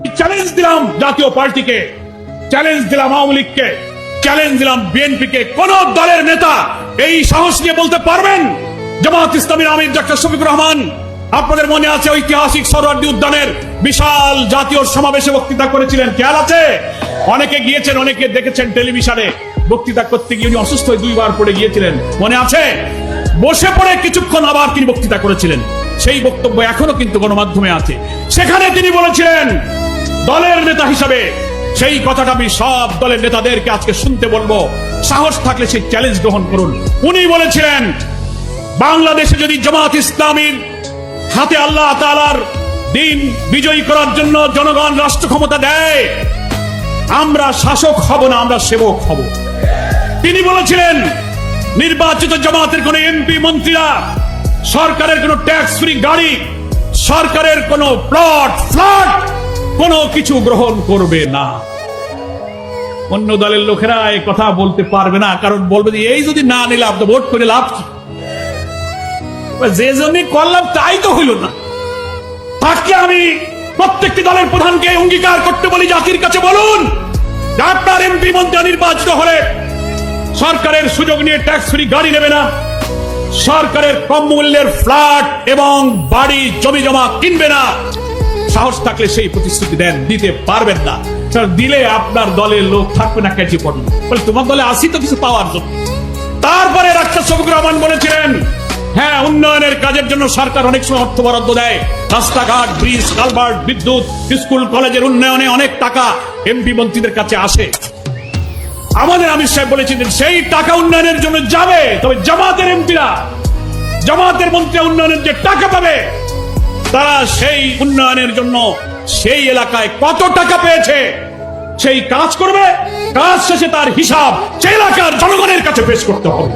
Challenge দিলাম জাতীয় পার্টিকে, চ্যালেঞ্জ দিলাম আওয়ামী লীগকে, চ্যালেঞ্জ দিলাম বিএনপিকে। কোন দলের নেতা এই সাহস নিয়ে বলতে পারবেন জামাত ইসলামীর আমির ডক্টর শফিকুর রহমান, আপনাদের মনে আছে ঐতিহাসিক সরোয়ার্দী উদ্যানের বিশাল জাতীয় সমাবেশে বক্তৃতা করেছিলেন, খেয়াল আছে? অনেকে গিয়েছেন, অনেকে দেখেছেন টেলিভিশনে। বক্তৃতা করতে গিয়ে উনি অসুস্থ হয়ে 2 বার পড়ে গিয়েছিলেন, মনে আছে? বসে পড়ে কিছুক্ষণ আবার তিনি বক্তৃতা করেছিলেন। সেই বক্তব্য এখনো কিন্তু গণমাধ্যমে আছে। সেখানে তিনি বলেছিলেন দলের নেতা হিসাবে, সেই কথাটা আমি সব দলের নেতাদেরকে আজকে শুনতে বলবো, সাহস থাকলে সেই চ্যালেঞ্জ গ্রহণ করুন। উনি বলেছিলেন বাংলাদেশে যদি জামাত ইসলামীর হাতে আল্লাহ তাআলার দিন বিজয়ী করার জন্য জনগণ রাষ্ট্র ক্ষমতা দেয়, আমরা শাসক হব না, আমরা সেবক হব। তিনি বলেছিলেন নির্বাচিত জামাতের কোন এমপি মন্ত্রীরা সরকারের কোন ট্যাক্স ফ্রি গাড়ি, সরকারের কোন প্লট ফ্ল্যাট কোনো কিছু গ্রহণ করবে না। অন্য দলের লোকেরা এই কথা বলতে পারবে না, কারণ বলবে যে এই যদি না নিলাম তো ভোট করে লাভ কি? যে জন্য করলাম তাই তো হইল না। থাকলে আমি প্রত্যেকটি দলের প্রধানকে অঙ্গীকার করতে বলি, জাতির কাছে বলুন আপনার এমপি মন্ত্রী নির্বাচিত হলে সরকারের সুযোগ নিয়ে ট্যাক্স ফ্রি গাড়ি নেবে না, সরকারের কম মূল্যের ফ্ল্যাট এবং বাড়ি জমি জমা কিনবে না। সাহস থাকলে সেই প্রতিশ্রুতি দেন, দিতে পারবেন না। দিলে আপনার দলের লোক থাকবে না কেজি পড়বে, বলে তোমার দলে আসি তো কিছু পাওয়ার জন্য। তারপরে ডাক্তার শফিকুর রহমান বলেছিলেন হ্যাঁ, উন্নয়নের কাজের জন্য সরকার অনেক সময় অর্থ বরাদ্দ দেয়, রাস্তাঘাট, ব্রিজ, কালভার্ট, বিদ্যুৎ, স্কুল কলেজের উন্নয়নে অনেক টাকা এমপি মন্ত্রীদের কাছে আসে। আমাদের আমির সাহেব বলেছিলেন সেই টাকা উন্নয়নের জন্য যাবে, তবে জামাতের এমপিরা, জামাতের মন্ত্রী উন্নয়নের যে টাকা পাবে, তারা সেই উন্নয়নের জন্য সেই এলাকায় কত টাকা পেয়েছে সেই কাজ করবে, কাজ শেষে তার হিসাব সেই এলাকার জনগণের কাছে পেশ করতে হবে।